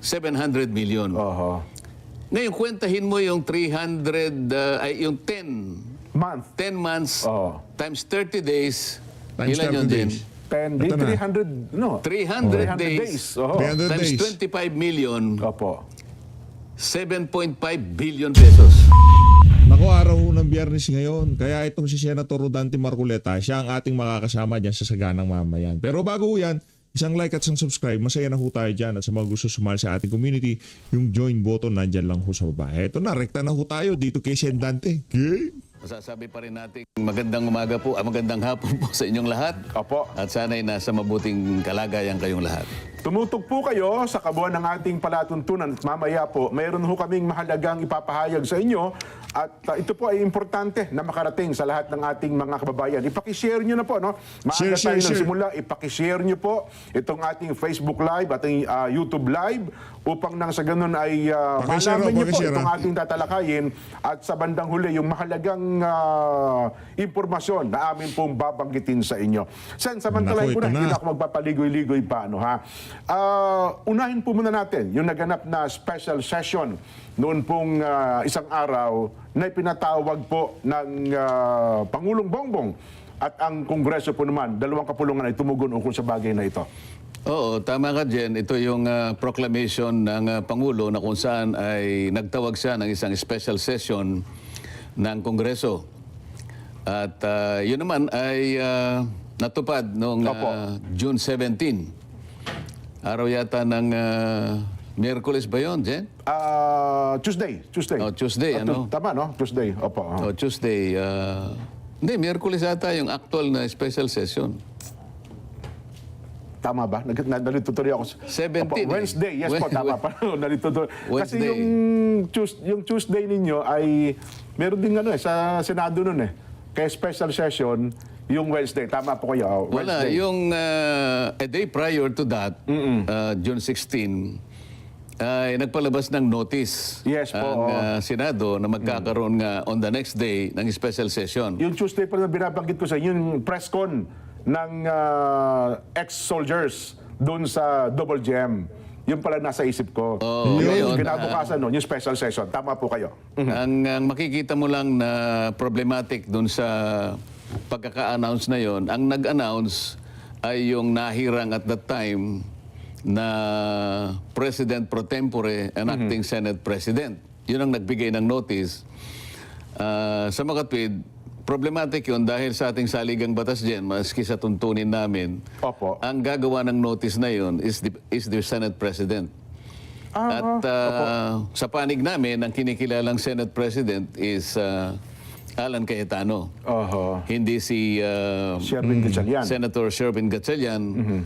700 million. Oho. Ngayon, kwentahin mo yung 300, yung 10 Month. 10 months Oo. times 30 days. Times Ilan 30 yun din? days. 10 days, Ito na. 300, no? 300 days. Oho. 300 Times days. 25 million, Opo. 7.5 billion pesos. Naku, araw ng Biyernes ngayon. Kaya itong si Senator Rodante Marcoleta, siya ang ating makakasama dyan sa Saganang Mamayan. Pero bago yan, isang like at isang subscribe, masaya na ho tayo dyan. At sa mga gusto sumali sa ating community, yung join button nandyan lang ho sa baba. Eto na, rekta na ho tayo dito kay Sendante. Okay? Masasabi pa rin natin magandang umaga po, magandang hapon po sa inyong lahat. Opo. At sana'y nasa mabuting kalagayan kayong lahat. Tumutog po kayo sa kabuuan ng ating palatuntunan at mamaya po, mayroon ho kaming mahalagang ipapahayag sa inyo at ito po ay importante na makarating sa lahat ng ating mga kababayan. Ipakishare nyo na po, no? Maaga tayo ng simula, ipakishare nyo po itong ating Facebook Live, ating YouTube Live upang nang sa ganun ay malaman nyo po itong ating tatalakayin at sa bandang huli yung mahalagang impormasyon na amin pong babanggitin sa inyo. Sen, samantalahin ko na, hindi na ako magpapaligoy-ligoy pa, no, ha? Unahin po muna natin yung naganap na special session noon pong isang araw na ipinatawag po ng Pangulong Bongbong at ang Kongreso po naman, dalawang kapulungan ay tumugon ukol sa bagay na ito. Oo, tama ka, Jen. Ito yung proclamation ng Pangulo na kung saan ay nagtawag siya ng isang special session ng Kongreso. At yun naman ay natupad noong June 17. Araw yata ng Miyerkules ba yun, Jen? Tuesday. Oh, Tuesday, ano? Tama, no? Tuesday. Opo. Oh, Tuesday. Hindi, Miyerkules yata yung actual na special session. Tama ba? Nalito tuloy ako. 17. Opo, Wednesday. Yes po, tama pa. Nalito tuloy. Kasi yung Tuesday ninyo ay meron din ano sa Senado nun eh. Kaya special session yung Wednesday. Tama po kayo. Wala. Wednesday. Yung a day prior to that, June 16, ay nagpalabas ng notice Yes po, ang Senado na magkakaroon nga on the next day ng special session. Yung Tuesday pa na binabanggit ko sa inyo, yung press con ng ex-soldiers doon sa Double Gem. Yung pala nasa isip ko. Yung kinabukasan nun, yung special session. Tama po kayo. Ang makikita mo lang na problematic doon sa pagkaka-announce na yon, ang nag-announce ay yung nahirang at that time na President pro tempore and acting Senate President. Yun ang nagbigay ng notice. Sa makatwid, problematic yun dahil sa ating saligang batas dyan, maski sa tuntunin namin, ang gagawa ng notice na yun is the Senate President. At sa panig namin, ang kinikilalang Senate President is Alan Cayetano. Hindi si Senator Sherwin Gatchalian.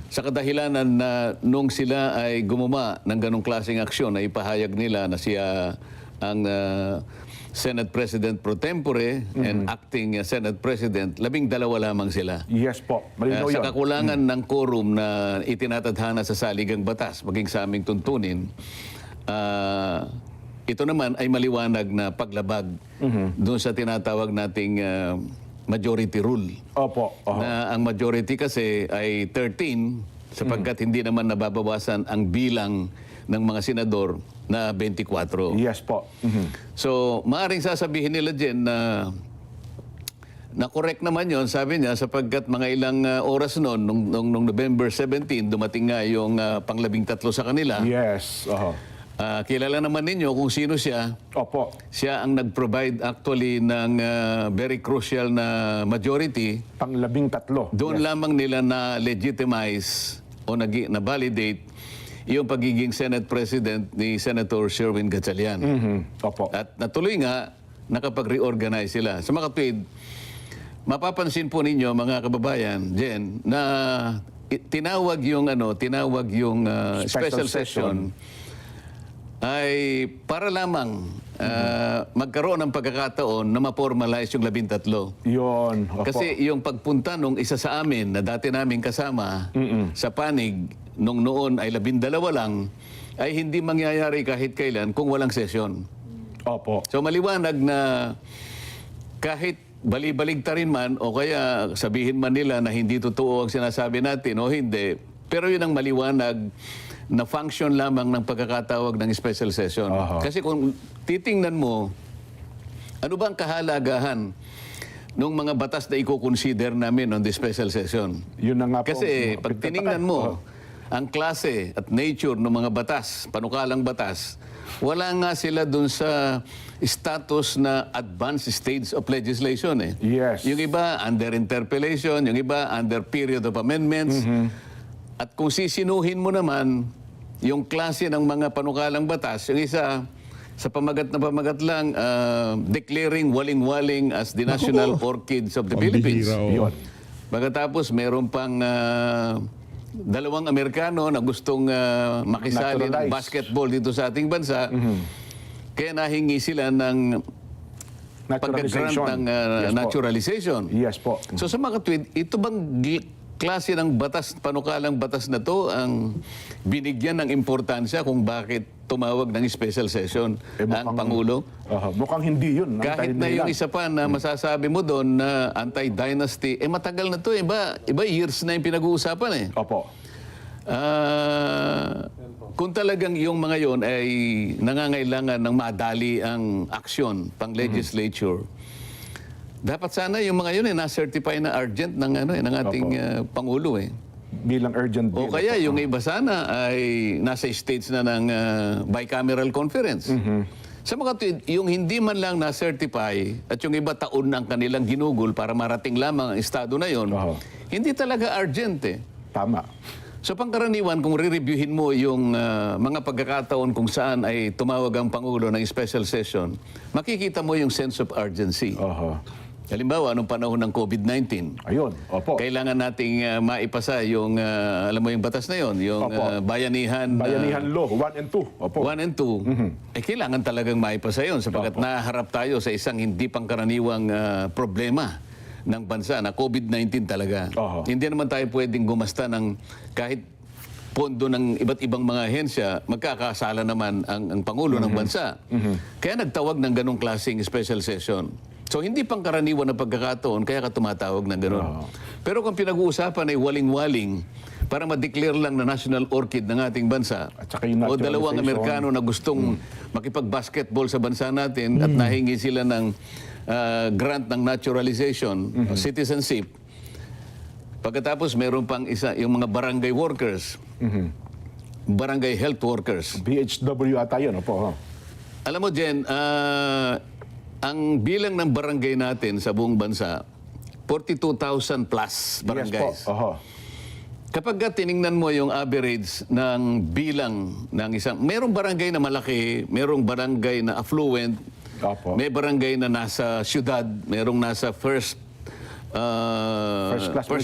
Sa kadahilanan na nung sila ay gumawa ng ganong klaseng aksyon na ipahayag nila na siya ang Senate President pro tempore and acting Senate President, 12 lamang sila. Yes po. Malinaw Sa yun. kakulangan ng quorum na itinatadhana sa saligang batas, maging sa aming tuntunin, ito naman ay maliwanag na paglabag doon sa tinatawag nating majority rule. Na ang majority kasi ay 13 sapagkat hindi naman nababawasan ang bilang ng mga senador na 24. Yes po. So, maaaring sasabihin nila dyan na correct naman yon, sabi niya, sapagkat mga ilang oras noon, nung November 17, dumating nga yung pang-13 sa kanila. Yes. Kilala naman ninyo kung sino siya. Siya ang nag-provide actually ng very crucial na majority. Pang-13. Doon lamang nila na legitimize o na-validate yung pagiging Senate President ni Senator Sherwin Gatchalian. At natuloy nga, nakapag-reorganize sila. Sa makatwid, mapapansin po ninyo mga kababayan, Jen, na tinawag yung special session ay para lamang magkaroon ng pagkakataon na ma-formalize yung 13. Yun. Kasi yung pagpunta nung isa sa amin na dati namin kasama sa panig nung noon ay 12 lang, ay hindi mangyayari kahit kailan kung walang sesyon. So maliwanag na kahit bali-baligtarin man o kaya sabihin man nila na hindi totoo ang sinasabi natin o hindi, pero yun ang maliwanag na function lamang ng pagkakatawag ng special session. Aha. Kasi kung titingnan mo, ano ba ang kahalagahan ng mga batas na i-consider namin on the special session? Yun na nga po. Kasi mga pag tiningnan mo, ang klase at nature ng mga batas, panukalang batas, wala nga sila dun sa status na advanced stage of legislation. Eh. Yes. Yung iba, under interpellation, yung iba, under period of amendments. At kung sisinuhin mo naman, yung klase ng mga panukalang batas, yung isa, sa pamagat na pamagat lang, declaring waling-waling as the national orchids of the Philippines. Pambihira, oh. Yun. Pagkatapos, meron pang dalawang Amerikano na gustong makisali ng Naturalize. basketball dito sa ating bansa. Kaya nahingi sila ng pagka-grant Naturalization. ng Yes po. naturalization. Yes po. So sa mga tweet, ito bang klase ng batas, panukalang batas na to ang binigyan ng importansya kung bakit tumawag ng special session ang Pangulo? Mukhang hindi yun. Kahit na yung isa pa na masasabi mo doon na anti-dynasty, matagal na to. Iba years na yung pinag-uusapan eh. Opo. Kung talagang yung mga yon ay nangangailangan ng madali ang aksyon pang legislature, dapat sana yung mga yun na-certify na urgent ng ng ating Pangulo eh. Bilang urgent O bill. kaya yung iba sana ay nasa stage na ng bicameral conference. Sa mga yung hindi man lang na-certify at yung iba taon ng kanilang ginugol para marating lamang ang estado na yon, hindi talaga urgent eh. Tama. So pangkaraniwan, kung re-reviewin mo yung mga pagkakataon kung saan ay tumawag ang Pangulo ng special session, makikita mo yung sense of urgency. Halimbawa, anong panahon ng COVID-19, Ayun. Opo. kailangan nating maipasa yung, alam mo yung batas na yon, yung bayanihan, Bayanihan Law 1 and 2. Opo. 1 and 2, kailangan talagang maipasa yon sapagkat naharap tayo sa isang hindi pangkaraniwang problema ng bansa na COVID-19 talaga. Hindi naman tayo pwedeng gumasta ng kahit pondo ng iba't ibang mga ahensya, magkakasala naman ang Pangulo ng bansa. Kaya nagtawag ng ganong klaseng special session. So hindi pangkaraniwan na pagkakataon, kaya ka tumatawag ng ganon. Pero kung pinag-uusapan ay waling-waling para ma-declare lang na national orchid ng ating bansa, At saka yung o dalawang naturalization. Amerikano na gustong makipag-basketball sa bansa natin at nahingi sila ng grant ng naturalization, o citizenship. Pagkatapos meron pang isa, yung mga barangay workers, barangay health workers. BHW ata yun. Opo. Alam mo, Jen, ang bilang ng barangay natin sa buong bansa, 42,000 plus barangays. Yes po. Kapag tiningnan mo yung average ng bilang ng isang, merong barangay na malaki, merong barangay na affluent, Opo. may barangay na nasa syudad, merong nasa first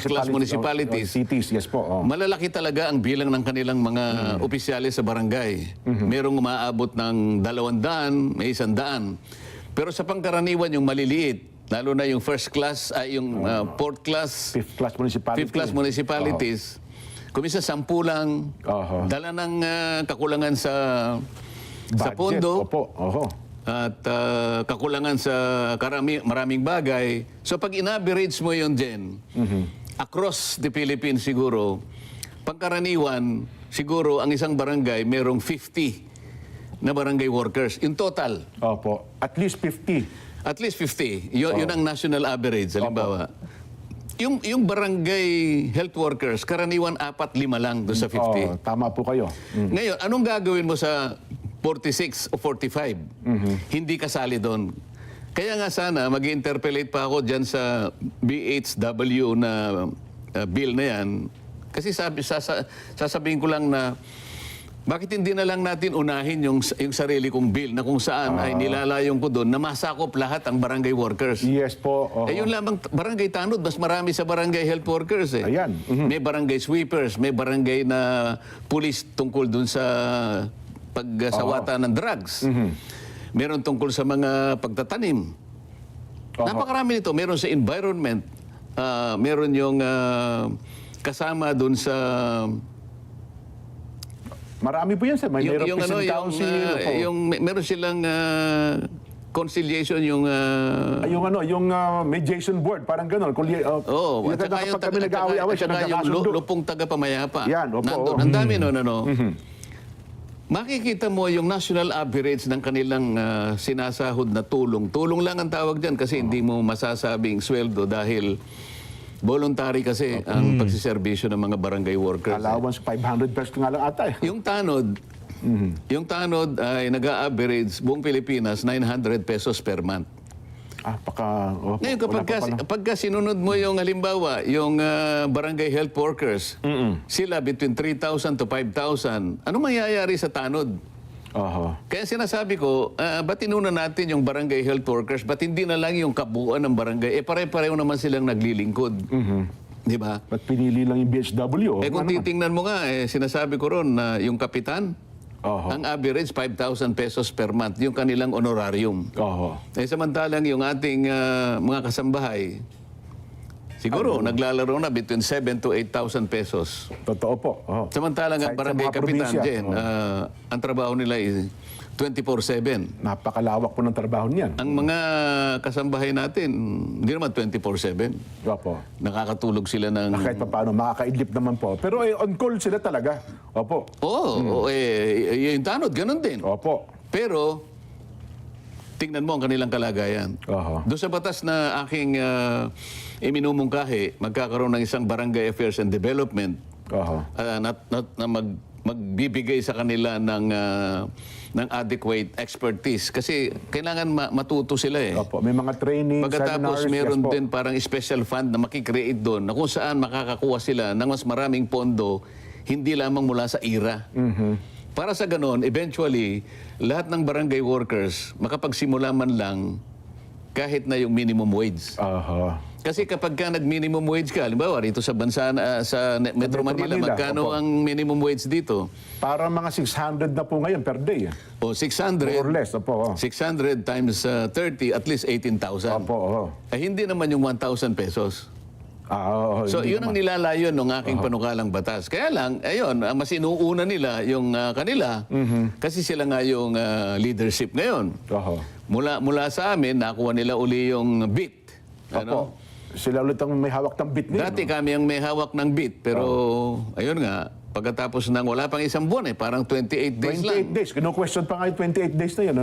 class municipalities. Cities, yes po. Malalaki talaga ang bilang ng kanilang mga opisyalis sa barangay. Merong umaabot ng 200, may 100. Pero sa pangkaraniwan, yung maliliit, lalo na yung first class, ay yung fourth class, Fifth class municipalities. kumisa 10 lang, dala ng kakulangan sa Budget. pondo, Opo. at kakulangan sa maraming bagay. So pag in-average mo yun, Jen, across the Philippines siguro, pangkaraniwan, siguro ang isang barangay merong 50 na barangay workers in total. Opo. At least 50. At least 50. Yun ang national average, halimbawa. Yung barangay health workers, karaniwan 4-5 lang doon sa 50. Tama po kayo. Ngayon, anong gagawin mo sa 46 o 45? Hindi kasali doon. Kaya nga sana, mag-interpellate pa ako dyan sa BHW na bill na yan. Kasi sasabihin ko lang na bakit hindi na lang natin unahin yung sarili kong bill na kung saan ay nilalayong ko doon na masakop lahat ang barangay workers. Yes po. Yun lamang, barangay tanod, mas marami sa barangay health workers eh. Ayan. May barangay sweepers, may barangay na pulis tungkol dun sa pagsawata ng drugs. Meron tungkol sa mga pagtatanim. Napakarami nito. Meron sa environment. Meron yung kasama dun sa... Marami po yan, sir. May represent council. Meron silang conciliation, yung mediation board, parang gano'n. at saka kapag kami nag-aaway-away, siya yung nagkakasundo. lupong taga-pamayapa. Yan, opo. Nandun, ang dami no. makikita mo yung national average ng kanilang sinasahod na tulong. Tulong lang ang tawag dyan kasi hindi mo masasabing sweldo dahil voluntary kasi ang pagsiservisyo ng mga barangay workers. Allowance 500 pesos nga lang ata eh. Yung tanod ay nag-a-average buong Pilipinas 900 pesos per month. Ngayon, kapag sinunod mo yung halimbawa, yung barangay health workers, sila between 3,000 to 5,000, ano mangyayari sa tanod? Kaya sinasabi ko, ba't inuna natin yung barangay health workers? Ba't hindi na lang yung kabuuan ng barangay? Pare-pareho naman silang naglilingkod. Di ba? Ba't pinili lang yung BHW? Kung titingnan mo nga, sinasabi ko ron na yung kapitan, ang average 5,000 pesos per month, yung kanilang honorarium. Samantalang yung ating mga kasambahay, siguro naglalaro na between 7,000 to 8,000 pesos. Totoo po. Samantalang ang Kahit sa barangay mga kapitan probinsya, dyan, ang trabaho nila ay 24/7. Napakalawak po ng trabaho niyan. Ang mga kasambahay natin, hindi naman 24/7. Opo. Nakakatulog sila ng... Kahit pa paano, makakaidlip naman po. Pero on call sila talaga. Opo. Yung tanod, ganun din. Opo. Pero, tingnan mo ang kanilang kalagayan. Doon sa batas na aking iminumungkahi, magkakaroon ng isang Barangay Affairs and Development na magbibigay sa kanila ng adequate expertise. Kasi kailangan matuto sila eh. Opo. May mga training, Pagkatapos seminars. meron yes po. din parang special fund na makikreate doon na kung saan makakakuha sila ng mas maraming pondo, hindi lamang mula sa IRA. Para sa ganon, eventually, lahat ng barangay workers makapagsimula man lang kahit na yung minimum wage. Kasi kapag ka nag-minimum wage ka, halimbawa rito sa bansa sa Metro Manila, magkano ang minimum wage dito? Para mga 600 na po ngayon per day. O 600. More or less, opo. 600 times 30, at least 18,000. Opo. Hindi naman yung 1,000 pesos. So, yun ang nilalayon ng aking panukalang batas. Kaya lang, ayun, mas inuuna nila yung kanila kasi sila nga yung leadership ngayon. Mula sa amin, nakuha nila uli yung bit. Opo. Sila ulit ang may hawak ng bit nila. Dati kami ang may hawak ng bit, pero ayun nga, pagkatapos ng wala pang isang buwan parang 28 days 28 lang. days. Kino-question pa nga yung 28 days na yun.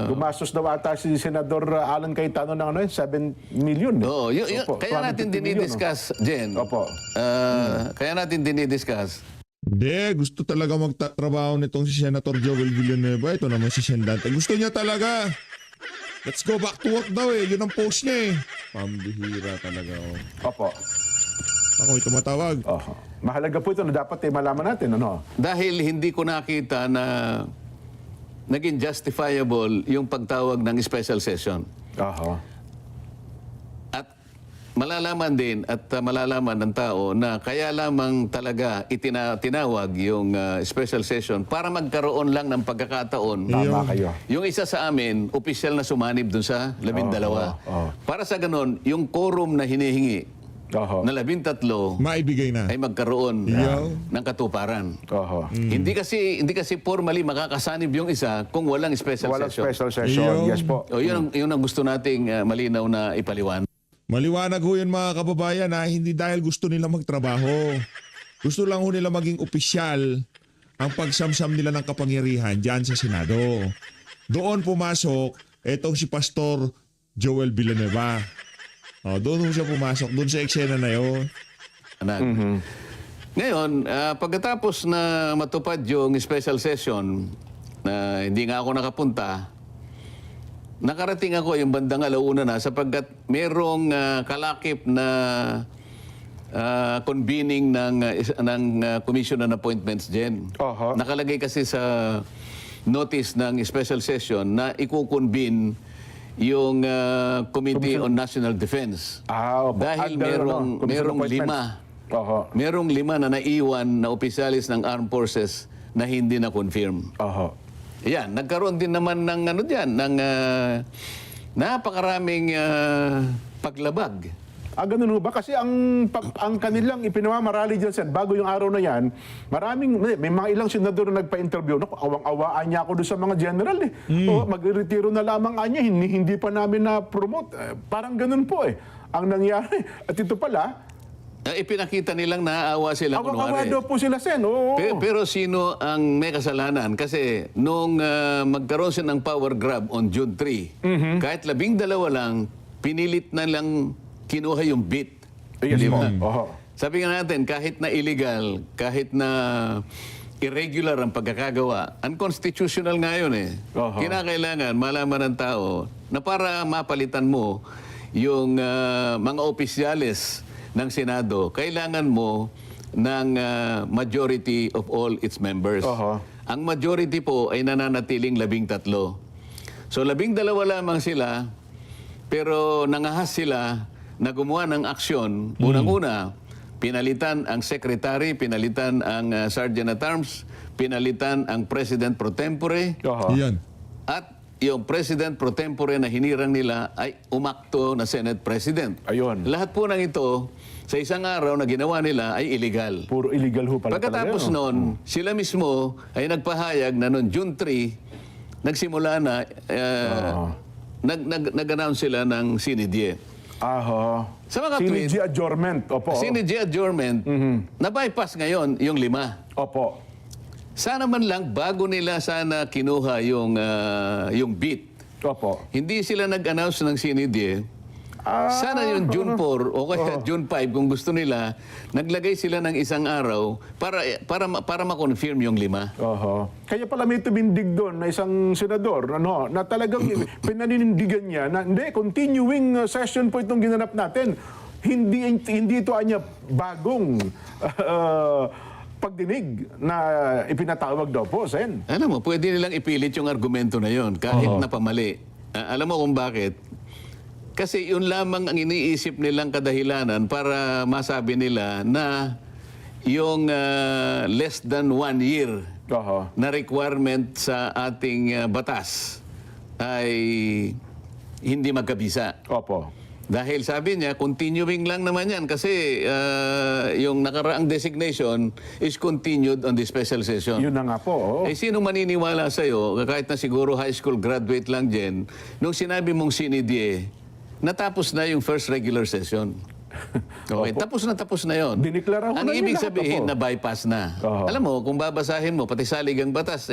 Gumastos daw ata si Senador Alan Cayetano ng 7 million. Oo, kaya natin dinidiscuss, Jen. Opo. Kaya natin dinidiscuss. Hindi, gusto talaga magtatrabaho nitong si Senator Joel Villanueva. Ito naman si Sendante. Gusto niya talaga. Let's go back to work daw eh. Yun ang post niya eh. Pambihira talaga. Opo. Ako may tumatawag. Mahalaga po ito na dapat malaman natin. Dahil hindi ko nakita na naging justifiable yung pagtawag ng special session. At malalaman din at malalaman ng tao na kaya lamang talaga tinawag yung special session para magkaroon lang ng pagkakataon. Tama kayo. Yung isa sa amin, opisyal na sumanib dun sa 12. Para sa ganon, yung quorum na hinihingi na 13 Maibigay na. ay magkaroon ng katuparan. Hindi kasi formally makakasanib yung isa kung walang special Walang session. special session. Yes po. Yun ang gusto nating malinaw na ipaliwanag. Maliwanag ho yun mga kababayan na hindi dahil gusto nila magtrabaho. Gusto lang ho nila maging opisyal ang pagsamsam nila ng kapangyarihan dyan sa Senado. Doon pumasok etong si Pastor Joel Villanueva. Doon ho siya pumasok, doon sa eksena na yun. Ngayon, pagkatapos na matupad yung special session, na hindi nga ako nakapunta, nakarating ako yung bandang alauna na sapagkat merong kalakip na convening ng Commission on Appointments, Jen. Nakalagay kasi sa notice ng special session na ikukonvene yung Committee on National Defense. Dahil merong 5. Merong 5 na naiwan na opisyalis ng Armed Forces na hindi na-confirm. Yan, nagkaroon din naman ng ng napakaraming paglabag. Ganun ba? Kasi ang kanilang ipinamamarali dyan, Sen, bago yung araw na yan, may mga ilang senador na nagpa-interview. Naku, awang-awaan niya ako doon sa mga general eh. Mag-retiro na lamang niya, hindi pa namin na-promote. Parang ganun po eh. Ang nangyari. At ito pala, ipinakita nilang naaawa sila Awa-awa kunwari. daw po sila, Sen. Oo. Pero sino ang may kasalanan? Kasi nung magkaroon siya ng power grab on June 3, kahit 12 lang, pinilit na lang kinuha yung bit. Yes, Di po. ba? Oho. Sabi nga natin, kahit na illegal, kahit na irregular ang pagkakagawa, unconstitutional nga yun eh. Oho. Kinakailangan malaman ng tao na para mapalitan mo yung mga opisyales ng Senado, kailangan mo ng majority of all its members. Oho. Ang majority po ay nananatiling 13. So 12 lamang sila, pero nangahas sila na gumawa ng aksyon. Unang-una, pinalitan ang secretary, pinalitan ang sergeant at arms, pinalitan ang president pro tempore, Oho. Yan. at yung president pro tempore na hinirang nila ay umakto na Senate President. Ayun. Lahat po ng ito, sa isang araw na ginawa nila ay illegal. Puro illegal ho pala Pagkatapos talaga, no? noon, sila mismo ay nagpahayag na noon June 3, nagsimula na, nag-announce sila ng sinidye. Aho. Sa mga tweet, Sinigi adjournment. Opo. sinidye adjournment, na-bypass ngayon yung 5. Opo. Sana man lang bago nila sana kinuha yung beat. Opo. Hindi sila nag-announce ng sinidye. Sana yung June 4 o kaya June 5 kung gusto nila, naglagay sila ng isang araw para ma-confirm yung 5. Oho. Kaya pala may tumindig doon na isang senador na talagang pinaninindigan niya na hindi, continuing session po itong ginanap natin. Hindi ito anya bagong pagdinig na ipinatawag daw po, Sen. Alam mo, pwede nilang ipilit yung argumento na yon kahit na pamali. Alam mo kung bakit? Kasi yun lamang ang iniisip nilang kadahilanan para masabi nila na yung less than 1 year Oho. na requirement sa ating batas ay hindi magkabisa. Opo. Dahil sabi niya, continuing lang naman yan kasi yung nakaraang designation is continued on the special session. Yun na nga po. Eh, sino maniniwala sa'yo, kahit na siguro high school graduate lang dyan, nung sinabi mong sinidye, natapos na yung first regular session. Okay, tapos na yon. Diniklara ko Ang na yun ibig lahat, sabihin opo. na bypass na. Oho. Alam mo, kung babasahin mo, pati saligang batas,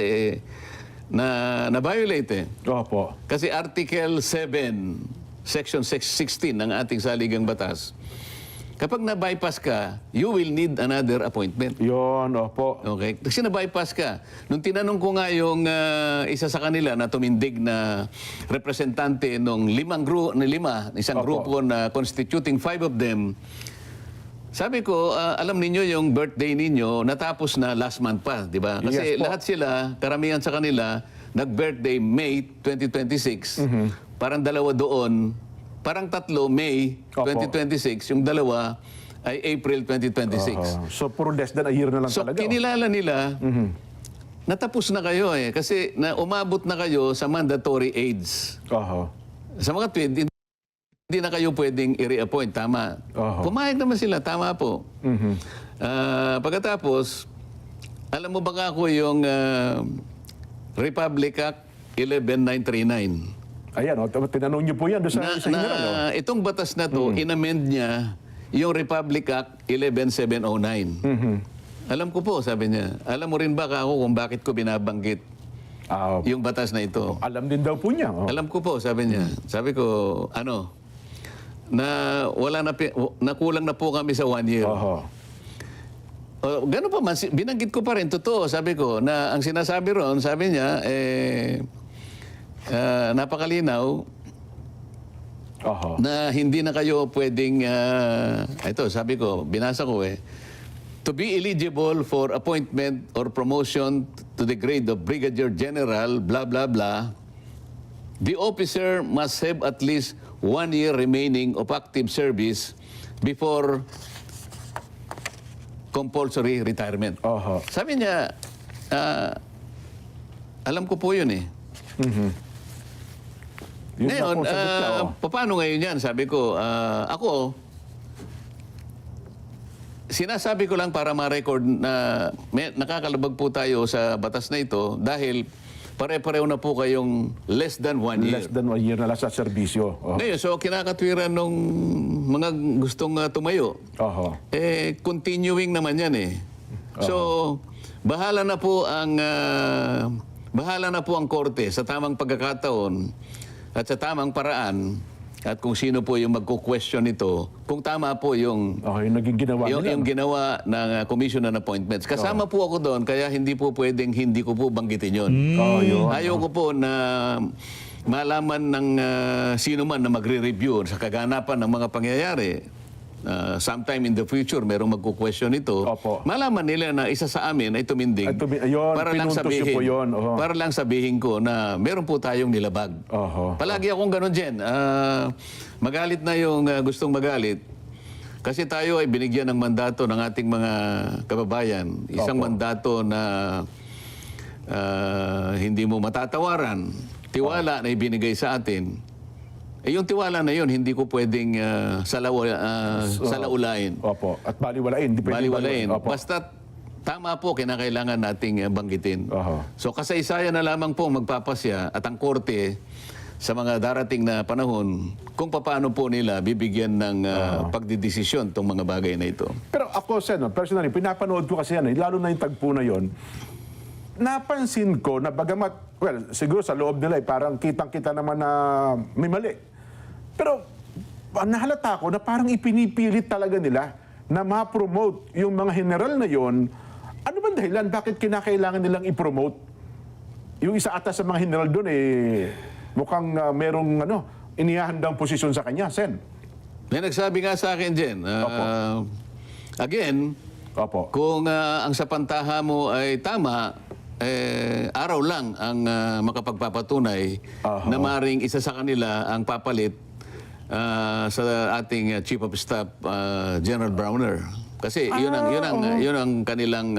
na-violate eh. Opo. Kasi Article 7, Section 16 ng ating saligang batas, kapag na-bypass ka, you will need another appointment. Yun, opo. Okay? Kasi na-bypass ka. Nung tinanong ko nga yung isa sa kanila na tumindig na representante ng isang Opo. grupo na constituting 5 of them, sabi ko, alam ninyo yung birthday ninyo, natapos na last month pa, di ba? Kasi Yes po. lahat sila, karamihan sa kanila, nag-birthday May 2026. Parang 2 doon, parang 3 May Opo. 2026, yung 2 ay April 2026. So, puro less than a year na lang So, talaga. kinilala nila, natapos na kayo eh. Kasi umabot na kayo sa mandatory age. Oho. Sa mga tweet, hindi na kayo pwedeng i-reappoint. Tama. Oho. Pumayag naman sila. Tama po. Pagkatapos, alam mo ba ako yung Republic Act 11939? Ayan, tinanong niyo po yan doon sa hearing. Itong batas na to, inamend niya yung Republic Act 11709. Alam ko po, sabi niya. Alam mo rin ba ako kung bakit ko binabanggit yung batas na ito? Alam din daw po niya. Alam ko po, sabi niya. Sabi ko, na nakulang na po kami sa 1 year. Oho. Gano'n pa man, binanggit ko pa rin, totoo, sabi ko, na ang sinasabi ron, sabi niya, napakalinaw Oho. na hindi na kayo pwedeng, ito, sabi ko, binasa ko to be eligible for appointment or promotion to the grade of Brigadier General, blah, blah, blah, the officer must have at least 1 year remaining of active service before compulsory retirement. Oho. Sabi niya, alam ko po yun eh. Yun na Ngayon, po, sagot niya, paano ngayon yan? Sabi ko, ako, sinasabi ko lang para ma-record na nakakalabag po tayo sa batas na ito dahil pare-pareho na po kayong less than 1 year. Less than 1 year na lang sa serbisyo. Ngayon, so kinakatwiran nung mga gustong tumayo, continuing naman yan eh. So, bahala na po ang korte sa tamang pagkakataon at sa tamang paraan at kung sino po yung magko-question nito, kung tama po yung Yung naging ginawa nila. yung ginawa ng Commission on Appointments. Kasama po ako doon, kaya hindi po pwedeng hindi ko po banggitin yun. Yun. Ayaw ko po na malaman ng sino man na magre-review sa kaganapan ng mga pangyayari. Sometime in the future, merong magko-question ito. Opo. Malaman nila na isa sa amin ay tumindig. Ayun, para lang pinuntos niyo sabihin, po yun. para lang sabihin ko na meron po tayong nilabag. Palagi akong ganun, Jen. Magalit na yung gustong magalit. Kasi tayo ay binigyan ng mandato ng ating mga kababayan. Isang mandato na hindi mo matatawaran. Tiwala na ibinigay sa atin. Yung tiwala na yun, hindi ko pwedeng salaulain. Opo. At baliwalain. Di pwedeng Baliwalain. Opo. Basta tama po, kinakailangan nating banggitin. Oho. So kasaysayan na lamang po ang magpapasya at ang korte sa mga darating na panahon kung paano po nila bibigyan ng pagdidesisyon itong mga bagay na ito. Pero ako, Sen, personally, pinapanood ko kasi yan, lalo na yung tagpo na yon. Napansin ko na bagamat, well, siguro sa loob nila, parang kitang-kita naman na may mali. Pero nahalata ko na parang ipinipilit talaga nila na ma-promote yung mga general na yon. Ano bang dahilan? Bakit kinakailangan nilang i-promote? Yung isa ata sa mga general doon, mukhang merong inihahandang posisyon sa kanya, Sen. May nagsabi nga sa akin, Jen, again, Opo. kung ang sapantaha mo ay tama, araw lang ang makapagpapatunay na maring isa sa kanila ang papalit sa ating Chief of Staff, General Browner. Kasi yun ang kanilang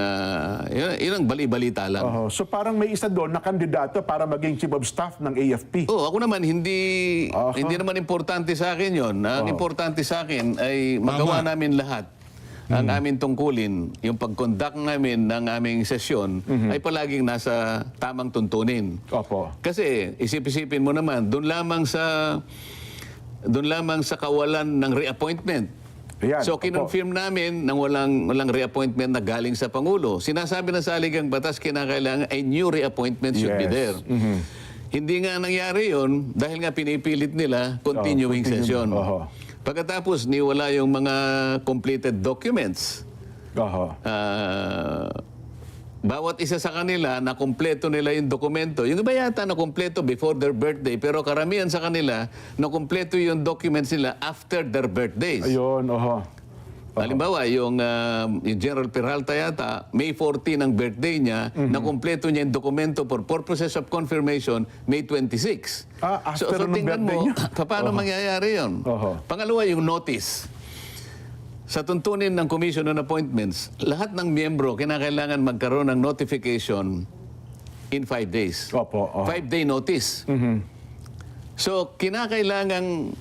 yun ang bali-balita lang. So parang may isa doon na kandidato para maging Chief of Staff ng AFP. Ako naman hindi naman importante sa akin 'yon. Ang importante sa akin ay magawa namin lahat. Ang aming tungkulin, yung pag-conduct namin ng aming sesyon ay palaging nasa tamang tuntunin. Opo. Kasi isip-isipin mo naman, doon lamang sa kawalan ng reappointment. Ayan, So kinonfirm namin nang walang reappointment na galing sa Pangulo. Sinasabi na sa Saligang Batas, kinakailangan a new reappointment should be there. Hindi nga nangyari yon dahil nga pinipilit nila continuing session. Pagkatapos niwala yung mga completed documents. Bawat isa sa kanila na kumpleto nila yung dokumento. Yung iba yata na kumpleto before their birthday, pero karamihan sa kanila na kumpleto yung documents nila after their birthdays. Ayun, Halimbawa, yung General Peralta yata, May 14 ang birthday niya, na kumpleto niya yung dokumento for purposes of confirmation, May 26. After nung tingnan birthday mo, niya? paano mangyayari yun? Pangalawa, yung notice. Sa tuntunin ng Commission on Appointments, lahat ng miyembro kinakailangan magkaroon ng notification in 5 days. 5-day notice. So, kinakailangang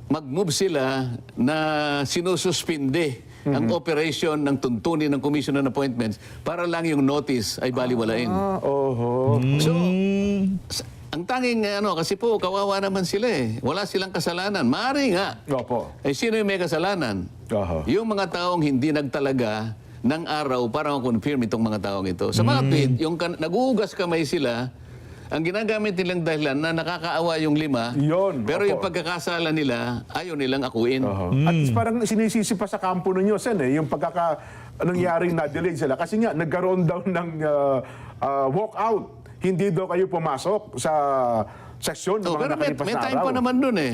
mag-move sila na sinususpinde ang operation ng tuntunin ng Commission on Appointments para lang yung notice ay baliwalain. So, ang tanging kasi po, kawawa naman sila eh. Wala silang kasalanan. Maaari nga. Sino yung may kasalanan? Yung mga taong hindi nagtalaga ng araw para ma-confirm itong mga taong ito. Sa mga tweet, yung naguugas kamay sila, ang ginagamit nilang dahilan na nakakaawa yung 5, pero yung pagkakasala nila, ayaw nilang akuin. At parang sinisisi pa sa kampo ninyo, Sen, yung nangyaring na-delay sila. Kasi nga, nagkaroon daw ng walkout. Hindi daw kayo pumasok sa sesyon ng mga nakalipas na araw. May time pa naman dun eh.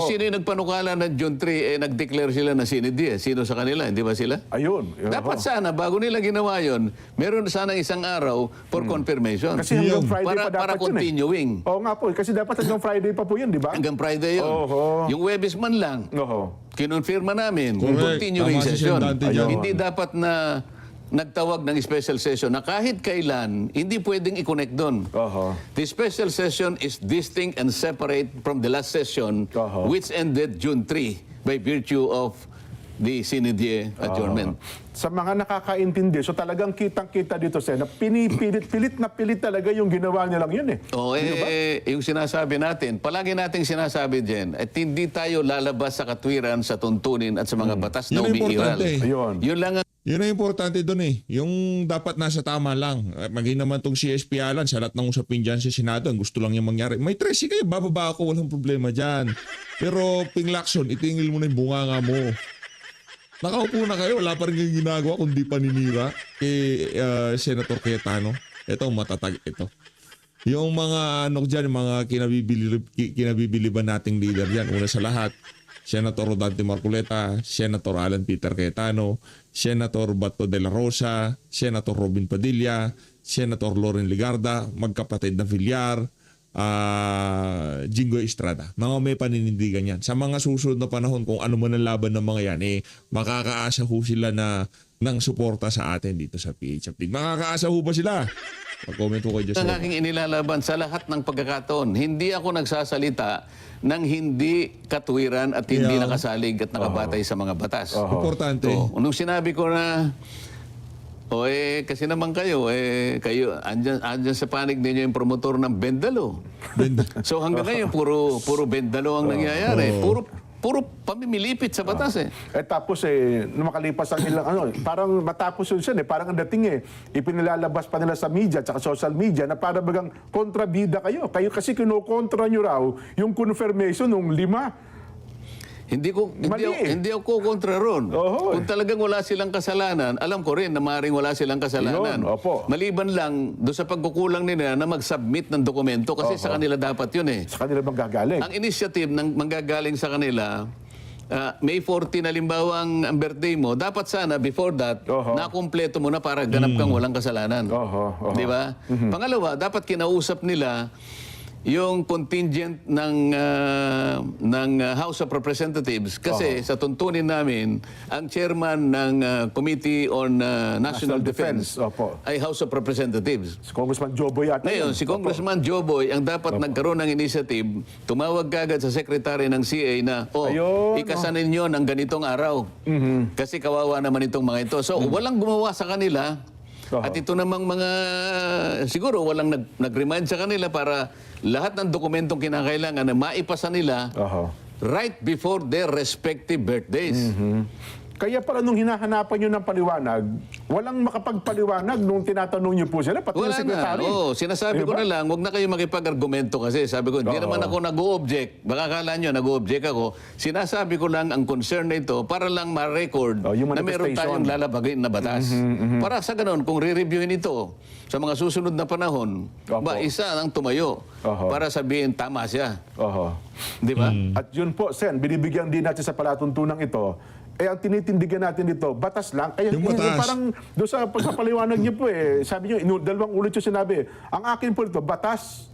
Sino yung nagpanukala na June 3, nag-declare sila na sinidi eh. Sino sa kanila? Hindi ba sila? Ayun. Dapat sana, bago nila ginawa yun, meron sana isang araw for confirmation. Kasi hanggang Friday pa dapat para continuing. Oo nga po. Kasi dapat hanggang Friday pa po yun, di ba? Hanggang Friday yun. Yung Webes man lang, kinonfirma namin, continuing session. Hindi dapat na nagtawag ng special session na kahit kailan, hindi pwedeng i-connect doon. The special session is distinct and separate from the last session which ended June 3 by virtue of the sine die adjournment. Sa mga nakakaintindi, so talagang kitang-kita dito, Sen, na pilit na pilit talaga yung ginawa nilang yun eh. O yung sinasabi natin, palagi nating sinasabi din, at hindi tayo lalabas sa katwiran, sa tuntunin at sa mga batas na Yun ang umiiral. importante. Ayun. Yun lang ang Yun ang importante doon eh. Yung dapat nasa tama lang. Maging naman tong CSP Alan, sa lahat ng usapin dyan sa Senado, ang gusto lang yung mangyari. May 13 kayo, bababa ako, walang problema dyan. Pero Ping Lacson, itingil mo na yung bunganga mo. Nakaupo na kayo, wala pa rin kayong ginagawa kundi paninira kay Senator Cayetano. Ito, matatag ito. Yung mga ano dyan, yung mga kinabibiliban nating leader dyan. Una sa lahat, Senator Rodante Marcoleta, Senator Alan Peter Cayetano, Senator Bato de la Rosa, Senator Robin Padilla, Senator Loren Ligarda, magkapatid na Villar, Jingoy Estrada. Mga may paninindigan yan. Sa mga susunod na panahon, kung ano man ang laban ng mga yan, makakaasa ho sila ng suporta sa atin dito sa PH Update. Makakaasa ho ba sila? Mag-comment ho kayo dyan ang sa aking inilalaban sa lahat ng pagkakataon. Hindi ako nagsasalita ng hindi katwiran at hindi Yeah. nakasalig at nakabatay sa mga batas. Importante. Nung sinabi ko na, kasi naman kayo, andyan sa panig ninyo yung promotor ng Bendalo. So hanggang ngayon, puro Bendalo ang nangyayari. Puro pamimilipit sa batas eh. Tapos nung makalipas ang ilang parang matapos yun Sen, parang ang dating ipinilalabas pa nila sa media at sa social media na para bagang kontrabida kayo. Kayo kasi kinukontra nyo raw yung confirmation ng 5. Hindi Mali eh. ako kontra ron. Oho, Kung talagang wala silang kasalanan, alam ko rin na maaaring wala silang kasalanan. Yun, opo. Maliban lang doon sa pagkukulang nila na mag-submit ng dokumento kasi sa kanila dapat yun eh. Sa kanila bang gagaling? Ang initiative ng manggagaling sa kanila, May 14 halimbawa ang birthday mo, dapat sana before that, nakumpleto mo na para ganap kang walang kasalanan. Di ba? Pangalawa, dapat kinausap nila yung contingent ng House of Representatives kasi sa tuntunin namin, ang chairman ng Committee on National Defense ay House of Representatives. Si Congressman Joboy ata. Ngayon, si Congressman Joboy ang dapat nagkaroon ng initiative, tumawag kagad sa secretary ng CA na, ikasanin nyo ng ganitong araw. Kasi kawawa naman itong mga ito. So, walang gumawa sa kanila. At ito namang mga, siguro walang nag-remind sa kanila para lahat ng dokumentong kinakailangan na maipasa nila right before their respective birthdays. Kaya pala nung hinahanapan nyo ng paliwanag, walang makapagpaliwanag nung tinatanong nyo po sila, pati yung Wala secretary. na. Sinasabi ko na lang, huwag na kayo makipag-argumento kasi sabi ko, hindi naman ako nag-o-object. Baka akala nyo, nag-o-object ako. Sinasabi ko lang ang concern na ito para lang ma-record na meron tayong lalabagin na batas. Para sa ganun, kung re-reviewin ito sa mga susunod na panahon, isa ang tumayo para sabihin tama siya. Di ba? At yun po, Sen, binibigyan din natin sa palatuntunan ito, ang tinitindigan natin dito, batas lang. Kaya Yung batas. parang doon sa pagpapaliwanag niyo po sabi niyo, dalawang ulit yung sinabi. Ang akin po ito, batas,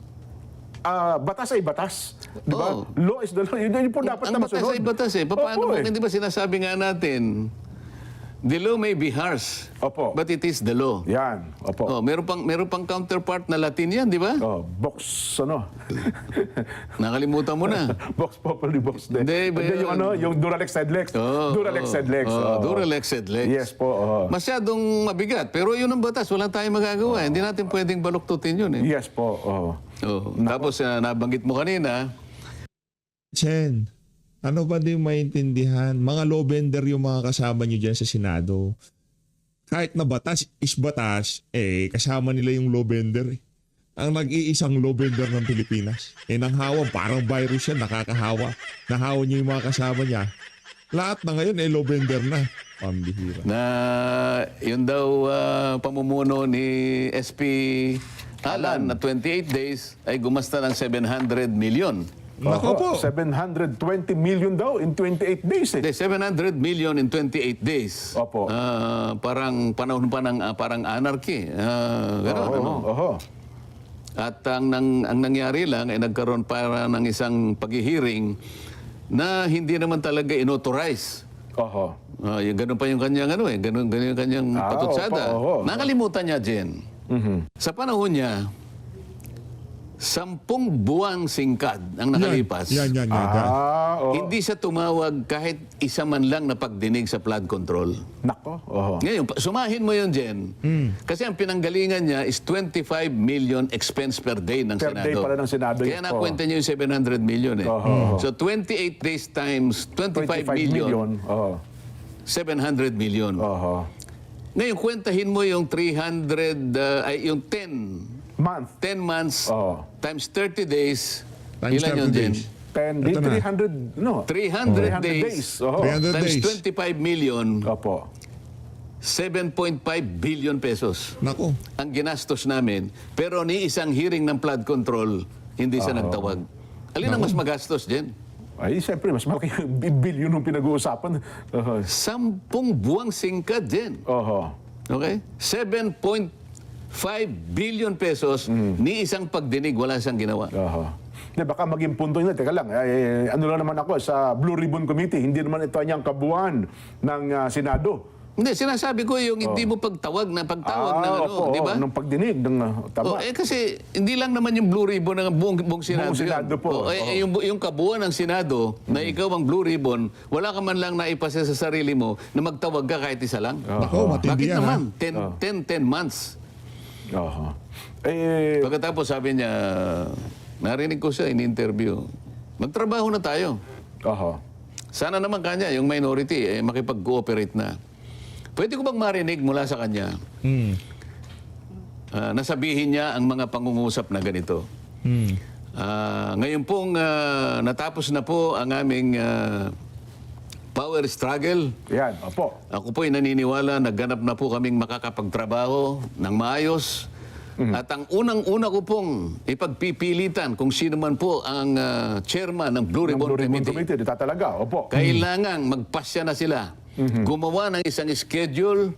batas ay batas. Di ba? Law is the law. Yun po dapat Ang na batas masunod. ay batas eh. Paano hindi ba sinasabi nga natin, the law may be harsh, but it is the law. Yan. Meron pang counterpart na Latin yan, di ba? Box, Nakalimutan mo na. box populi, box de. Hindi, yung Duralex Sedlex. Duralex Sedlex. Duralex Sedlex. Yes po. Masyadong mabigat. Pero yun ang batas. Wala tayong magagawa. Hindi natin pwedeng baluktutin yun eh. Yes po. Tapos nabanggit mo kanina, Chen, ano ba din maintindihan? Mga law bender yung mga kasama nyo dyan sa Senado. Kahit na batas is batas, kasama nila yung law bender. Ang nag-iisang law bender ng Pilipinas. Nanghawa, parang virus yan, nakakahawa. Nahawa niya yung mga kasama niya. Lahat na ngayon, law bender na. Pambihira. na yun daw pamumuno ni SP Alan na 28 days ay gumasta ng 700 million. Nako po. 720 million daw in 28 days. Hindi, 700 million in 28 days. Opo. Parang panahon pa ng parang anarchy. Gano'n, At ang nangyari lang ay nagkaroon para ng isang paghihiring na hindi naman talaga inauthorize. Yung ganun pa yung kanyang ganun yung kanyang patutsada. Nakalimutan niya, Jen. Sa panahon niya, 10 buwang singkad ang nakalipas. Yan. Oo. Hindi siya tumawag kahit isa man lang na pagdinig sa flood control. Nako. Oho. Ngayon, sumahin mo yun, Jen. Kasi ang pinanggalingan niya is 25 million expense per day ng Per Senado. day pala ng Senado Kaya yun. nakwenta niyo yung 700 million eh. Oho. So 28 days times 25 million, Oho. 700 million. Oho. Ngayon, kwentahin mo yung 300, yung 10 Month. 10 months Oo. times 30 days. Times Ilan 30 yun, Jen? days. 10, Ito na. 300, no? 300 days. Oho. 300 Times days. 25 million, Opo. 7.5 billion pesos Nako. ang ginastos namin. Pero ni isang hearing ng flood control, hindi siya nagtawag. Alin ang mas magastos, Jen? Ay, siyempre, mas malaki yung billion yung pinag-uusapan. Oho. 10 buwang singkad, Jen. Oho. Okay? 7.5 billion pesos, ni isang pagdinig, wala siyang ginawa. Oho. Hindi, baka maging punto nyo, teka lang, ano lang naman ako sa Blue Ribbon Committee, hindi naman ito niyang kabuuan ng Senado. Hindi, sinasabi ko yung hindi mo pagtawag ng ano, opo, di ba? Nung pagdinig, ng, tama. Kasi hindi lang naman yung Blue Ribbon ng buong Senado. Buong Senado yun. po. Yung kabuuan ng Senado na ikaw ang Blue Ribbon, wala ka man lang naipasa sa sarili mo na magtawag ka kahit isa lang. Nako, matindi Bakit yan, naman? 10 months. Oho. Pagkatapos sabi niya, narinig ko siya in-interview, magtrabaho na tayo. Oho. Sana naman kanya, yung minority, makipag-cooperate na. Pwede ko bang marinig mula sa kanya? Nasabihin niya ang mga pangungusap na ganito. Ngayon pong natapos na po ang aming power struggle. Yan, opo. Ako po'y naniniwala, nagganap na po kaming makakapagtrabaho ng maayos. At ang unang-una ko pong ipagpipilitan kung sino man po ang chairman ng Blue Ng Ribbon Blue Ribbon Committee. Committee, dito talaga, opo. Kailangang magpasya na sila. Gumawa ng isang schedule.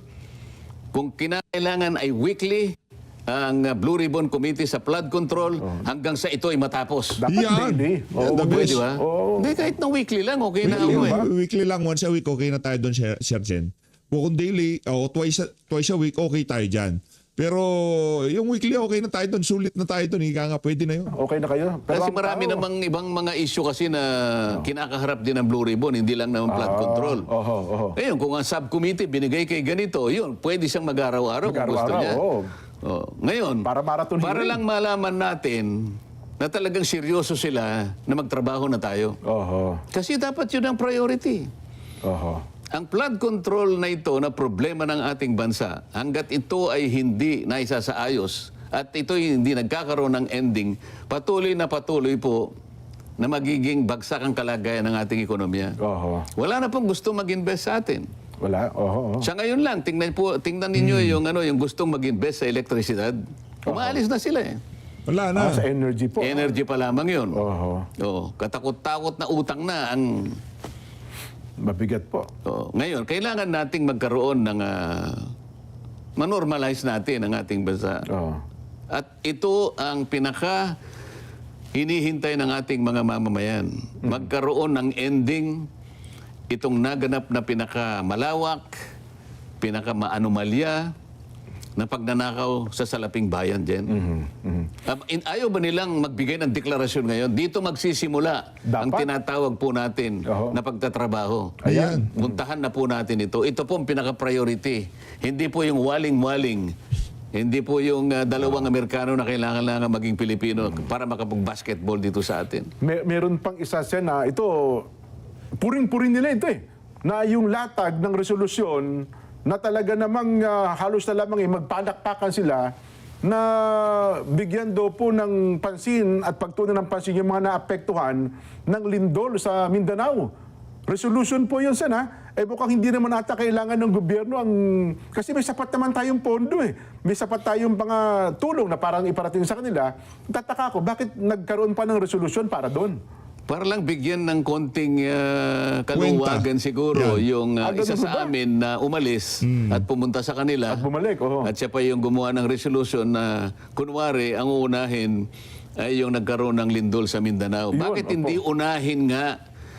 Kung kinakailangan ay weekly ang Blue Ribbon Committee sa flood control hanggang sa ito ay matapos. Dapat Yan. daily. Yan, the Pwede best. ba? Oo. Hindi, kahit na weekly lang, okay na Weekly, ako eh. weekly lang, once a week, okay na tayo doon, Sir Jen. Kung daily, o twice a week, okay tayo dyan. Pero yung weekly, okay na tayo doon, sulit na tayo doon, higa nga, pwede na yun. Okay na kayo. Kasi ang marami tao- namang ibang mga issue kasi na kinakaharap din ng Blue Ribbon, hindi lang naman flood control. Oho, oho. Ngayon, kung ang subcommittee binigay kay ganito, yun, pwede siyang mag-araw-araw kung gusto Mag-araw-araw, niya. oo. Ngayon, Para marathon para hearing. lang malaman natin na talagang seryoso sila na magtrabaho na tayo. Oho. Kasi dapat yun ang priority. Oho. Ang flood control na ito na problema ng ating bansa, hanggat ito ay hindi naisasaayos at ito ay hindi nagkakaroon ng ending, patuloy po na magiging bagsak ang kalagayan ng ating ekonomiya. Oho. Wala na pong gusto mag-invest sa atin. Wala. Oho. Sa ngayon lang, tingnan ninyo yung gustong mag-invest sa elektrisidad. Umaalis na sila eh. Wala na. Sa energy po. Energy pa lamang yun. Oho. Oo, katakot-takot na utang na ang... Mabigat po. Oo. Ngayon, kailangan nating magkaroon ng... manormalize natin ang ating bansa. Oho. At ito ang pinaka hinihintay ng ating mga mamamayan. Magkaroon ng ending itong naganap na pinaka-malawak, pinaka-maanomalya na pagnanakaw sa salaping bayan, Jen. Ayaw ba nilang magbigay ng deklarasyon ngayon? Dito magsisimula ang Dapat. tinatawag po natin Oho. na pagtatrabaho. Ayan. Puntahan na po natin ito. Ito po ang pinaka-priority. Hindi po yung waling-waling. Hindi po yung dalawang Amerikano na kailangan lang maging Pilipino para makapag-basketball dito sa atin. Meron pang isa siya na ito, puring-puring nila ito eh. Na yung latag ng resolusyon na talaga namang halos na lamang magpalakpakan sila na bigyan daw po ng pansin at pagtunan ng pansin yung mga naapektuhan ng lindol sa Mindanao. Resolution po yun, sana. Mukhang hindi naman ata kailangan ng gobyerno kasi may sapat naman tayong pondo eh. May sapat tayong mga tulong na parang iparating sa kanila. Tataka ko, bakit nagkaroon pa ng resolution para doon? Para lang bigyan ng konting kaluwagan siguro yung ganun isa ba? sa amin na umalis at pumunta sa kanila. At bumalik, oo. At siya pa yung gumawa ng resolution na kunwari ang uunahin ay yung nagkaroon ng lindol sa Mindanao. Yun, Bakit opo. hindi unahin nga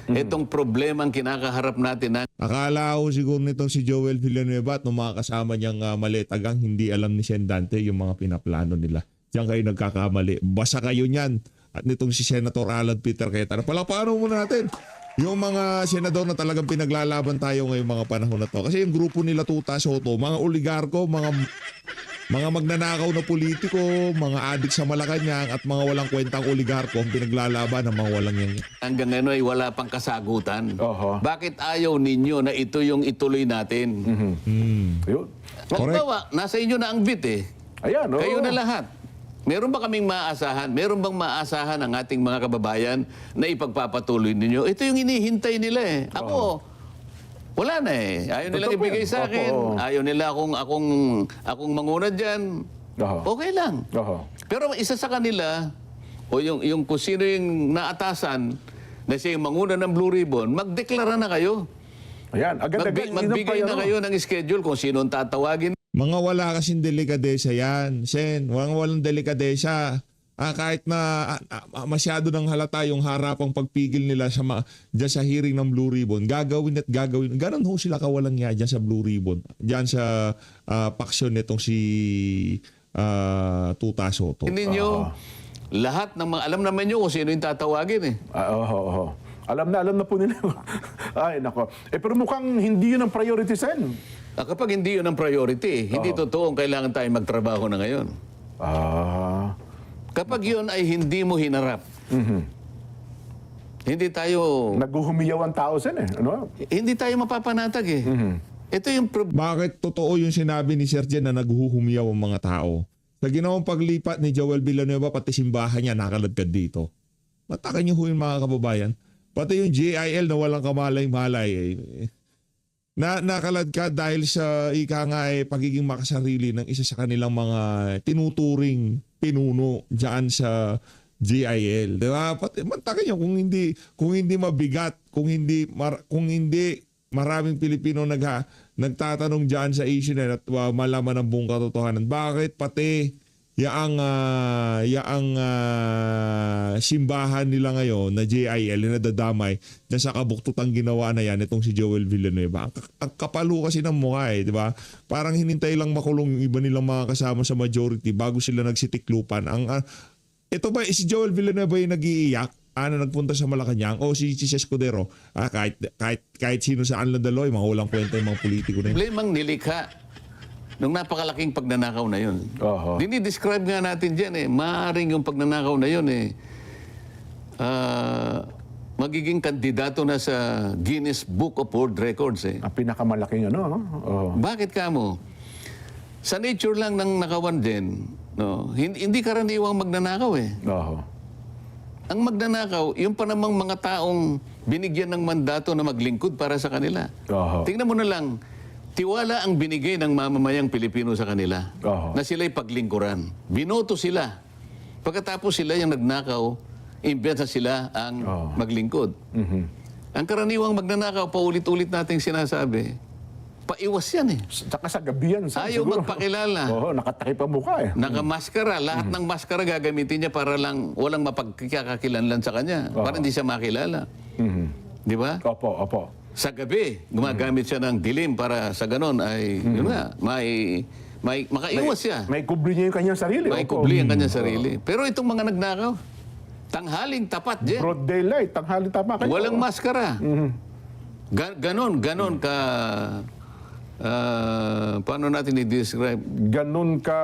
itong problemang kinakaharap natin na Akala ko siguro nitong si Joel Villanueva at nung mga kasama niyang maletagang hindi alam ni Sen Dante yung mga pinaplano nila. Diyan kayo nagkakamali. Basa kayo niyan. At nitong si Senator Alan Peter Cayetano. Palakpakan muna natin yung mga senador na talagang pinaglalaban tayo ngayong mga panahon na to. Kasi yung grupo nila Tuta Soto, mga oligarko, mga magnanakaw na politiko, mga adik sa Malacanang at mga walang kwentang oligarko ang pinaglalaban ng mga walang yan. Hanggang ngayon ay wala pang kasagutan. Oho. Bakit ayaw ninyo na ito yung ituloy natin? Yun. Halimbawa, nasa inyo na ang bit eh. Ayan, oo. Kayo na lahat. Meron ba kaming maaasahan? Meron bang maaasahan ang ating mga kababayan na ipagpapatuloy ninyo? Ito yung inihintay nila eh. Ako, wala na eh. Ayaw nilang Totoo ibigay yan. sa akin. Opo. Ayaw nila akong manguna dyan. Oho. Okay lang. Oho. Pero isa sa kanila, o yung kung sino yung naatasan na siya yung manguna ng Blue Ribbon, magdeklara na kayo. Ayan, agad-agad. Magbigay na kayo ng schedule kung sino ang tatawagin. Mga wala kasing delikadesa yan, Sen. Walang delikadesa. Kahit na masyado ng halata yung harapang pagpigil nila dyan sa hearing ng Blue Ribbon, gagawin at gagawin. Ganon ho sila kawalang nga dyan sa Blue Ribbon. Dyan sa paksyon nitong si Tuta Soto. Hindi nyo, lahat ng mga, alam naman nyo kung sino yung tatawagin eh. Oo. Alam na po nila. Ay, nako. Pero mukhang hindi yun ang priority, Sen. Kapag hindi yun ang priority, hindi totoong kailangan tayo magtrabaho na ngayon. Kapag yun ay hindi mo hinarap, hindi tayo Naghuhumiyaw ang tao, Sen eh. Ano? hindi tayo mapapanatag eh. Ito yung Bakit totoo yung sinabi ni Sir Jen na naghuhumiyaw ang mga tao? Sa ginawang paglipat ni Joel Villanueva, pati simbahan niya nakaladkad dito. Matakan niyo ho yung mga kababayan. Pati yung JIL na walang kamalay-malay nakaladkad dahil sa pagiging makasarili ng isa sa kanilang mga tinuturing pinuno diyan sa GIL. Diba? Mantakin nyo kung hindi mabigat, kung hindi maraming Pilipino nagtatanong diyan sa issue na at malaman ang buong katotohanan. Bakit pati yaang simbahan nila ngayon na JIL na nadadamay dyan sa kabuktutang ginawa na yan itong si Joel Villanueva. Ang kapalo kasi ng mukha di ba? Parang hinintay lang makulong yung iba nilang mga kasama sa majority bago sila nagsitiklupan. Ito ba si Joel Villanueva yung nag-iiyak? Nagpunta sa Malacanang o si Escudero? Kahit sino saan lang daloy, mga walang kwenta yung mga politiko na yun. problemang nilikha nung napakalaking pagnanakaw na yun. Oho. Dinidescribe nga natin dyan eh. Maaring yung pagnanakaw na yun eh. Magiging kandidato na sa Guinness Book of World Records eh. Ang pinakamalaking Bakit ka mo? Sa nature lang ng nakawan din, no? Hindi karaniwang magnanakaw eh. Ang magnanakaw, yung pa namang mga taong binigyan ng mandato na maglingkod para sa kanila. Tingnan mo na lang, tiwala ang binigay ng mamamayang Pilipino sa kanila na sila'y paglingkuran. Binoto sila. Pagkatapos sila yung nagnakaw, imbes na sila ang maglingkod. Ang karaniwang magnanakaw, paulit-ulit nating sinasabi, paiwas yan eh. Tsaka sa gabi yan. Sen, Ayaw siguro. magpakilala. Nakatakip ang mukha eh. Nakamaskara. Lahat ng maskara gagamitin niya para lang walang mapagkakakilanlan sa kanya. Para hindi siya makilala. Di ba? Opo. Sa gabi, gumagamit siya ng dilim para sa ganon ay, yun nga, makaiwas siya. May kubli niya yung kanyang sarili. May kubli ang kanyang sarili. Pero itong mga nagnakaw, tanghaling tapat dyan. Broad daylight, tanghali tama kayo. Walang maskara. Ganon ka, paano natin i-describe? Ganun ka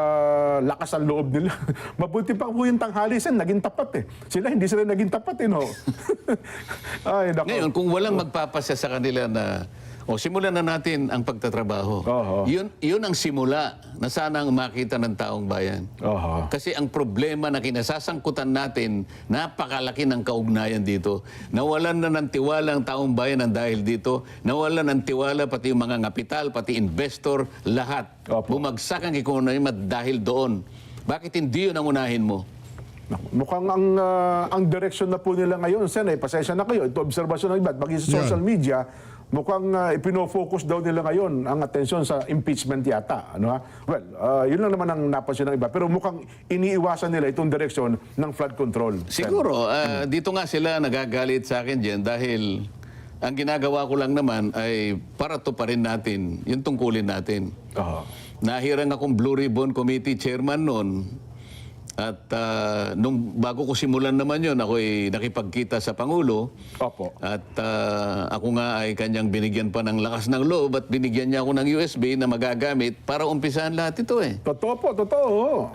lakas ang loob nila. Mabuti pa po yung tanghali, Sen, naging tapat eh. Hindi sila naging tapat no? Ay, nako. Ngayon, kung walang magpapasya sa kanila na, simulan na natin ang pagtatrabaho. Yun ang simula na sana ang makita ng taong bayan. Kasi ang problema na kinasasangkutan natin, napakalaki ng kaugnayan dito. Nawalan na ng tiwala ang taong bayan ng dahil dito. Nawalan ng tiwala pati yung mga kapital, pati investor, lahat. Bumagsak ang ekonomiya dahil doon. Bakit hindi yun ang unahin mo? Mukhang ang direksyon na po nila ngayon, Sen, pasensya na kayo. Ito obserbasyon ng iba, maging sa social media, mukhang ipino-focus daw nila ngayon ang atensyon sa impeachment yata. Well, yun lang naman ang napansin ng iba. Pero mukhang iniiwasan nila itong direksyon ng flood control. Siguro, dito nga sila nagagalit sa akin dyan dahil ang ginagawa ko lang naman ay para to pa rin natin, yung tungkulin natin. Nahirang akong Blue Ribbon Committee chairman noon. At nung bago ko simulan naman yon, ako'y nakipagkita sa Pangulo. Opo. At ako nga ay kanyang binigyan pa ng lakas ng loob at binigyan niya ako ng USB na magagamit para umpisahan lahat ito eh. Totoo po, totoo.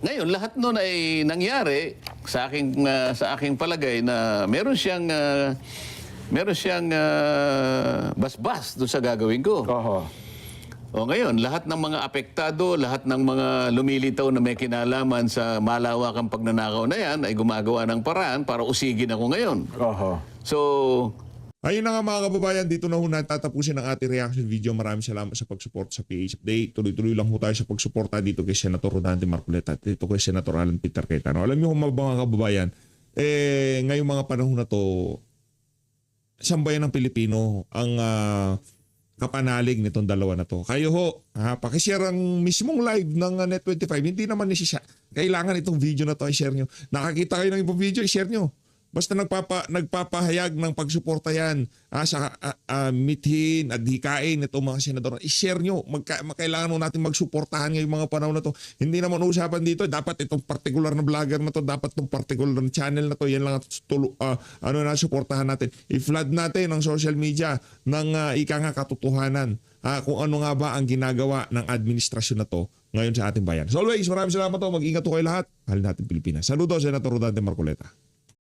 Ngayon, lahat nun ay nangyari sa aking palagay na meron siyang basbas doon sa gagawin ko. Oho. O ngayon, lahat ng mga apektado, lahat ng mga lumilitaw na may kinalaman sa malawakang pagnanakaw na yan ay gumagawa ng paraan para usigin ako ngayon. Oho. So, Ayun na nga mga kababayan, dito na ho natatapusin ang ating reaction video. Maraming salamat sa pag-support sa PH Update. Tuloy-tuloy lang ho tayo sa pagsuporta dito kay Senator Rodante Marcoleta at dito kay Senator Alan Peter Cayetano. Alam niyo mga kababayan, ngayong mga panahon na to, sambayan ng Pilipino ang kapanalig nitong dalawa na to. Kayo ho, pakishare ang mismong live ng Net25. Hindi naman kailangan itong video na to i-share nyo. Nakakita kayo ng ibang video, i-share nyo. Basta nagpapahayag ng pagsuporta yan sa mithin at hikain itong mga senador. I-share nyo. Kailangan natin magsuportahan ngayong mga panahon na to. Hindi naman usapan dito. Dapat itong particular na vlogger na to. Dapat itong particular na channel na to. Yan lang suportahan natin. I-flood natin ang social media ng ika nga katotohanan. Kung ano nga ba ang ginagawa ng administrasyon na to ngayon sa ating bayan. So always, maraming salamat to. Mag-ingat to kayo lahat. Mahal natin Pilipinas. Saludos, Senator Rodante Marcoleta.